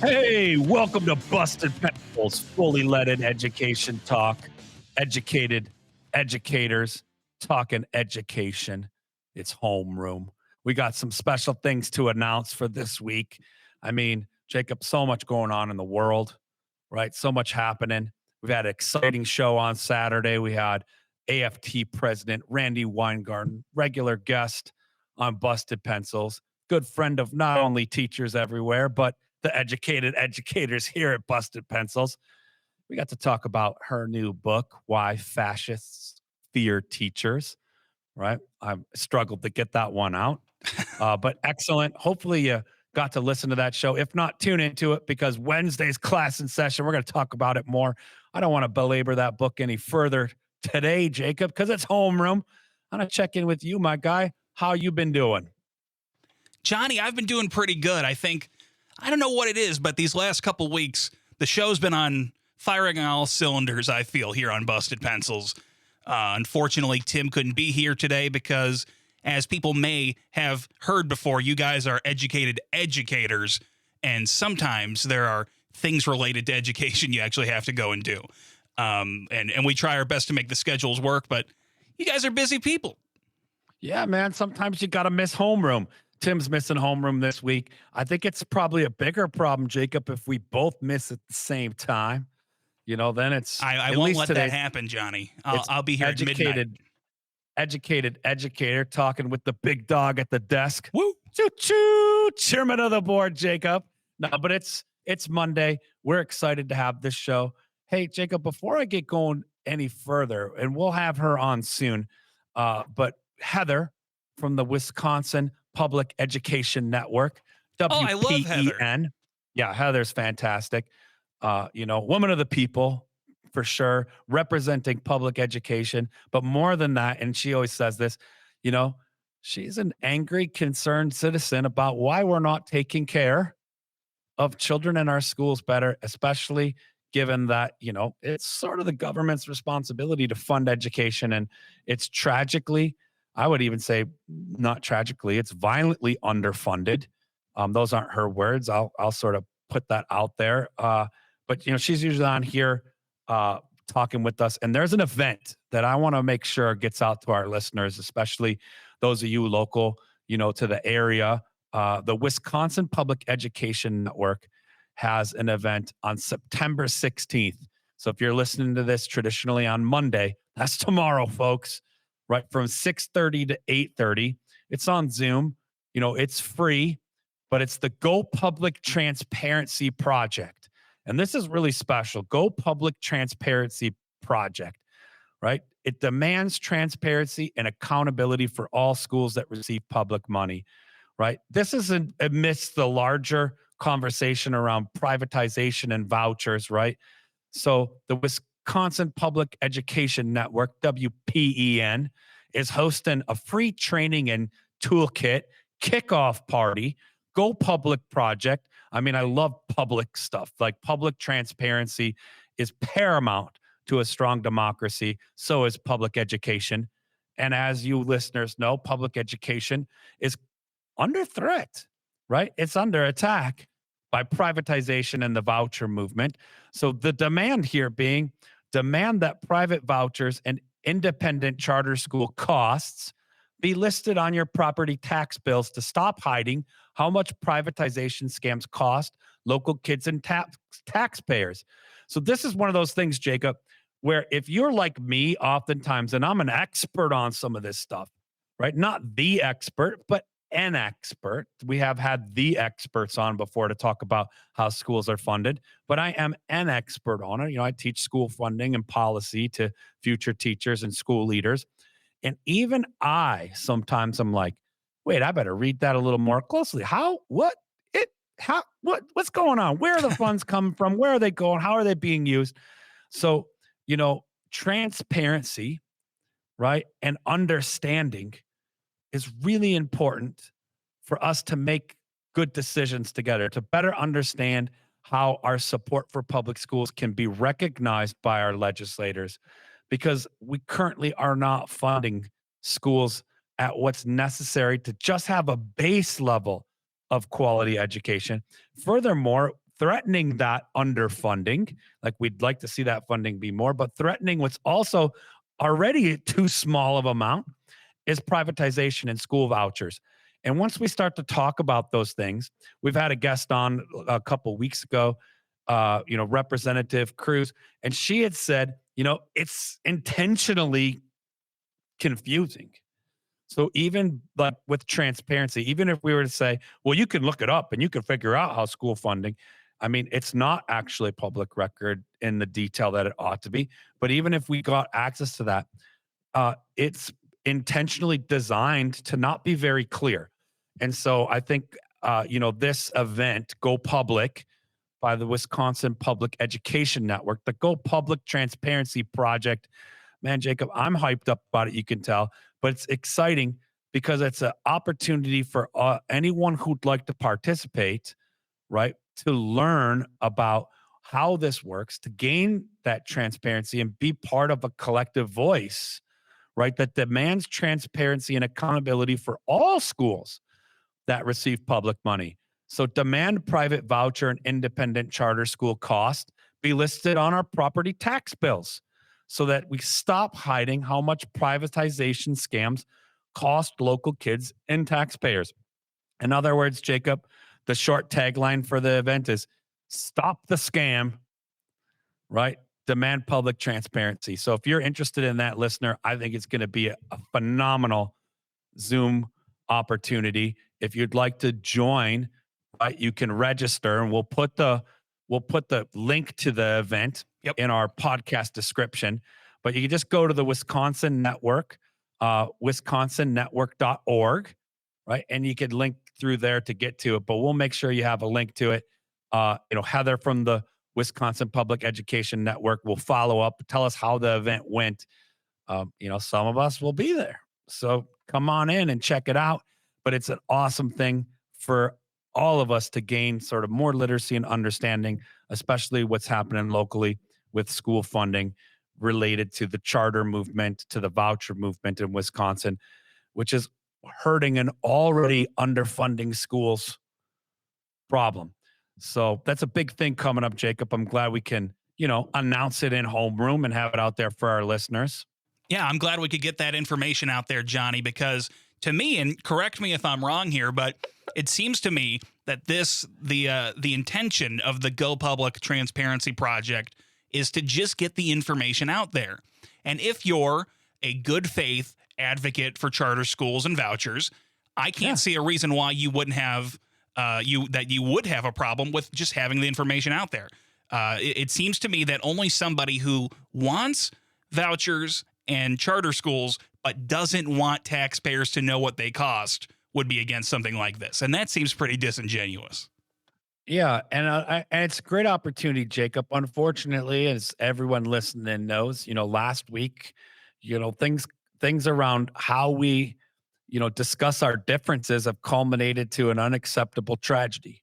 Hey, welcome to Busted Pencils, fully leaded education talk. Educated educators talking education. It's homeroom. We got some special things to announce for this week. I mean, Jacob, so much going on in the world, right? So much happening. We've had an exciting show on Saturday. We had AFT President Randy Weingarten, regular guest on Busted Pencils, good friend of not only teachers everywhere, but the educated educators here at Busted Pencils. We got to talk about her new book, Why Fascists Fear Teachers, right? I struggled to get that one out, but excellent. Hopefully, you got to listen to that show. If not, tune into it because Wednesday's class in session. We're going to talk about it more. I don't want to belabor that book any further today, Jacob, because it's homeroom. I'm going to check in with you, my guy. How you been doing? Johnny, I've been doing pretty good. I don't know what it is, but these last couple weeks, the show's been on firing on all cylinders, I feel, here on Busted Pencils. Unfortunately, Tim couldn't be here today because, as people may have heard before, you guys are educated educators, and sometimes there are things related to education you actually have to go and do. And we try our best to make the schedules work, but you guys are busy people. Yeah, man. Sometimes you got to miss homeroom. Tim's missing homeroom this week. I think it's probably a bigger problem, Jacob, if we both miss at the same time. Then it's I at won't least let today, that happen, Johnny. it's I'll be here at midnight. educated educator talking with the big dog at the desk. Woo! Choo choo, chairman of the board, Jacob. No, but it's Monday. We're excited to have this show. Hey, Jacob, before I get going any further, and we'll have her on soon, but Heather from the Wisconsin Public Education Network, Oh, I love Heather. WPEN. Yeah, Heather's fantastic. Woman of the people for sure, representing public education. But more than that, and she always says this, you know, she's an angry, concerned citizen about why we're not taking care of children in our schools better, especially given that, it's sort of the government's responsibility to fund education. And it's tragically, I would even say not tragically, it's violently underfunded. Those aren't her words. I'll sort of put that out there. But she's usually on here talking with us. And there's an event that I want to make sure gets out to our listeners, especially those of you local, to the area. The Wisconsin Public Education Network has an event on September 16th. So if you're listening to this traditionally on Monday, that's tomorrow, folks, right? From 6:30 to 8:30. It's on Zoom. It's free, but it's the Go Public Transparency Project. And this is really special. Go Public Transparency Project, right? It demands transparency and accountability for all schools that receive public money, right? This is amidst the larger conversation around privatization and vouchers, right? So the Wisconsin Public Education Network, WPEN, is hosting a free training and toolkit kickoff party, Go Public Project. I mean, I love public stuff. Like, public transparency is paramount to a strong democracy. So is public education. And as you listeners know, public education is under threat, right? It's under attack by privatization and the voucher movement. So the demand here being demand that private vouchers and independent charter school costs be listed on your property tax bills to stop hiding how much privatization scams cost local kids and taxpayers. So this is one of those things, Jacob, where if you're like me, oftentimes, and I'm an expert on some of this stuff, right? Not the expert, but an expert. We have had the experts on before to talk about how schools are funded, but I am an expert on it. I teach school funding and policy to future teachers and school leaders. And even I sometimes I'm like, wait, I better read that a little more closely. What's going on? Where are the funds coming from? Where are they going? How are they being used? So, transparency, right? And understanding is really important for us to make good decisions together, to better understand how our support for public schools can be recognized by our legislators, because we currently are not funding schools at what's necessary to just have a base level of quality education. Furthermore, threatening that underfunding. Like we'd like to see that funding be more, but threatening what's also already too small of amount is privatization and school vouchers. And once we start to talk about those things, we've had a guest on a couple weeks ago, Representative Cruz, and she had said, it's intentionally confusing. So even like with transparency, even if we were to say, well, you can look it up and you can figure out how school funding, I mean, it's not actually public record in the detail that it ought to be. But even if we got access to that, it's intentionally designed to not be very clear. And so I think, this event, Go Public, by the Wisconsin Public Education Network, the Go Public Transparency Project. Man, Jacob, I'm hyped up about it. You can tell, but it's exciting because it's an opportunity for anyone who'd like to participate, right, to learn about how this works, to gain that transparency and be part of a collective voice, right, that demands transparency and accountability for all schools that receive public money. So demand private voucher and independent charter school cost be listed on our property tax bills so that we stop hiding how much privatization scams cost local kids and taxpayers. In other words, Jacob, the short tagline for the event is stop the scam, right? Demand public transparency. So if you're interested in that, listener, I think it's going to be a phenomenal Zoom opportunity. If you'd like to join, right, you can register, and we'll put the link to the event Yep. in our podcast description. But you can just go to the Wisconsin Network, wisconsonnetwork.org, right? And you could link through there to get to it. But we'll make sure you have a link to it. Heather from the Wisconsin Public Education Network will follow up, tell us how the event went. Some of us will be there. So come on in and check it out. But it's an awesome thing for all of us to gain sort of more literacy and understanding, especially what's happening locally with school funding related to the charter movement, to the voucher movement in Wisconsin, which is hurting an already underfunding schools problem. So that's a big thing coming up, Jacob. I'm glad we can, announce it in homeroom and have it out there for our listeners. Yeah, I'm glad we could get that information out there, Johnny, because to me, and correct me if I'm wrong here, but it seems to me that the intention of the Go Public Transparency Project is to just get the information out there. And if you're a good faith advocate for charter schools and vouchers, I can't see a reason why you wouldn't have you would have a problem with just having the information out there. It seems to me that only somebody who wants vouchers and charter schools but doesn't want taxpayers to know what they cost would be against something like this. And that seems pretty disingenuous. Yeah, and it's a great opportunity, Jacob. Unfortunately, as everyone listening knows, last week, things around how we, discuss our differences have culminated to an unacceptable tragedy,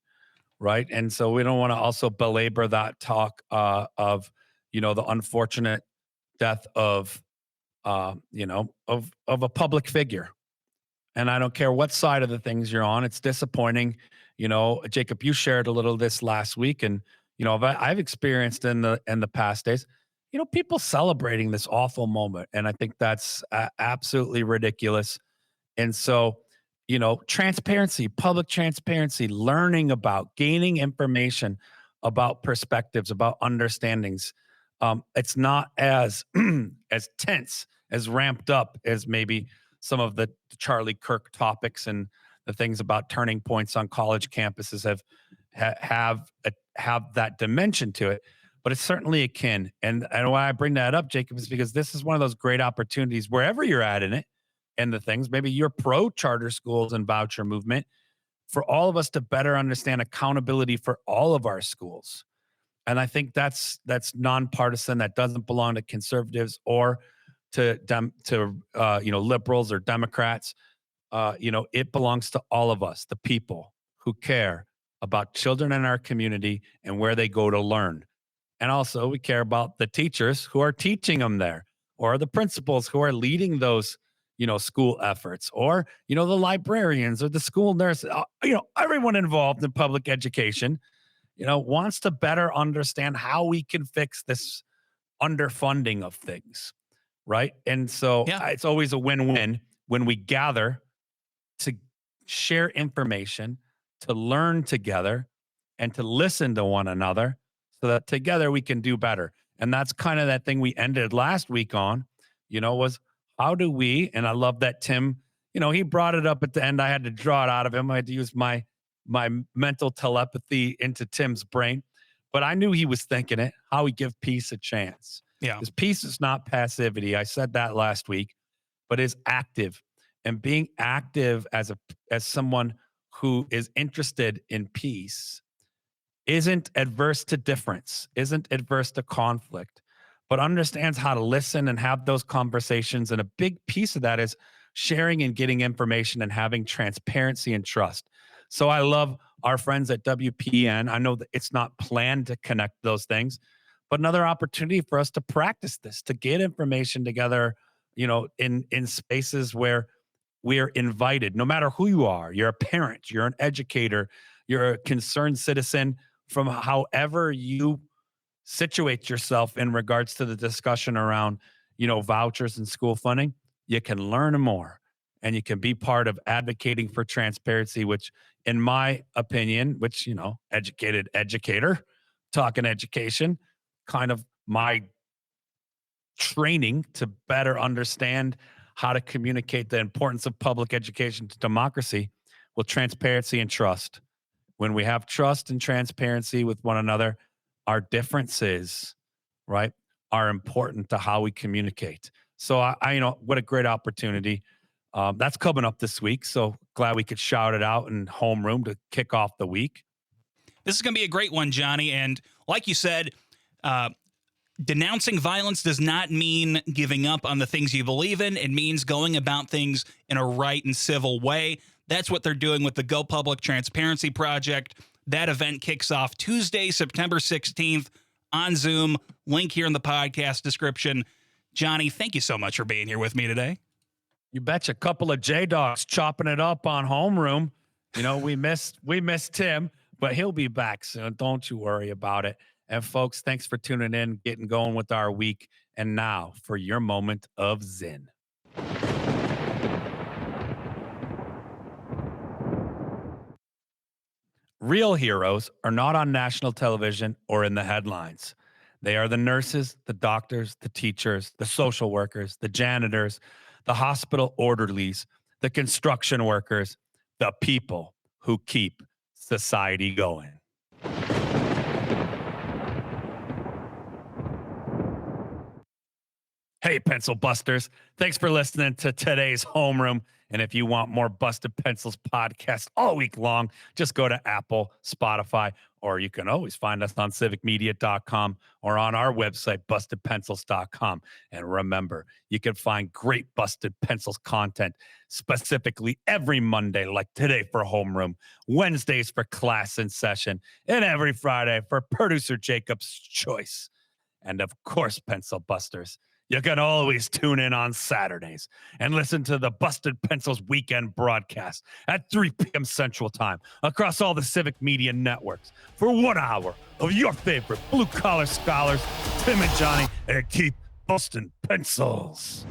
right? And so we don't want to also belabor that talk of, the unfortunate death of, of a public figure. And I don't care what side of the things you're on. It's disappointing. Jacob, you shared a little of this last week, and I've experienced in the past days, people celebrating this awful moment, and I think that's absolutely ridiculous. And so, transparency, public transparency, learning about, gaining information about perspectives, about understandings. It's not as as tense, as ramped up as maybe some of the Charlie Kirk topics and the things about turning points on college campuses have that dimension to it. But it's certainly akin. And why I bring that up, Jacob, is because this is one of those great opportunities wherever you're at in it and the things. Maybe you're pro charter schools and voucher movement, for all of us to better understand accountability for all of our schools. And I think that's nonpartisan. That doesn't belong to conservatives or to liberals or Democrats. It belongs to all of us, the people who care about children in our community and where they go to learn. And also, we care about the teachers who are teaching them there, or the principals who are leading those, school efforts, or the librarians or the school nurse. Everyone involved in public education. wants to better understand how we can fix this underfunding of things, right? And so Yeah. it's always a win-win when we gather to share information, to learn together, and to listen to one another so that together we can do better. And that's kind of that thing we ended last week on, was how do we, and I love that Tim, he brought it up at the end. I had to draw it out of him. I had to use my mental telepathy into Tim's brain, but I knew he was thinking it, how we give peace a chance. Yeah. Because peace is not passivity. I said that last week, but is active. And being active as someone who is interested in peace isn't adverse to difference, isn't adverse to conflict, but understands how to listen and have those conversations. And a big piece of that is sharing and getting information and having transparency and trust. So I love our friends at WPN. I know that it's not planned to connect those things, but another opportunity for us to practice this, to get information together, in spaces where we're invited, no matter who you are. You're a parent, you're an educator, you're a concerned citizen, from however you situate yourself in regards to the discussion around, vouchers and school funding. You can learn more and you can be part of advocating for transparency, which, in my opinion, which, educated educator, talking education, kind of my training to better understand how to communicate the importance of public education to democracy. Well, transparency and trust. When we have trust and transparency with one another, our differences, right, are important to how we communicate. So what a great opportunity. That's coming up this week. So glad we could shout it out in homeroom to kick off the week. This is going to be a great one, Johnny. And like you said, denouncing violence does not mean giving up on the things you believe in. It means going about things in a right and civil way. That's what they're doing with the Go Public Transparency Project. That event kicks off Tuesday, September 16th on Zoom. Link here in the podcast description. Johnny, thank you so much for being here with me today. You betcha. A couple of J-Dogs chopping it up on homeroom. We missed Tim, but he'll be back soon. Don't you worry about it. And folks, thanks for tuning in, getting going with our week. And now for your moment of Zen. Real heroes are not on national television or in the headlines. They are the nurses, the doctors, the teachers, the social workers, the janitors, the hospital orderlies, the construction workers, the people who keep society going. Hey, Pencil Busters. Thanks for listening to today's Homeroom. And if you want more Busted Pencils podcast all week long, just go to Apple, Spotify, or you can always find us on civicmedia.com or on our website, bustedpencils.com. And remember, you can find great Busted Pencils content specifically every Monday, like today for Homeroom, Wednesdays for Class in Session, and every Friday for Producer Jacob's Choice. And of course, Pencil Busters, you can always tune in on Saturdays and listen to the Busted Pencils weekend broadcast at 3 p.m. Central Time across all the Civic Media networks for 1 hour of your favorite blue-collar scholars, Tim and Johnny, and keep busting pencils.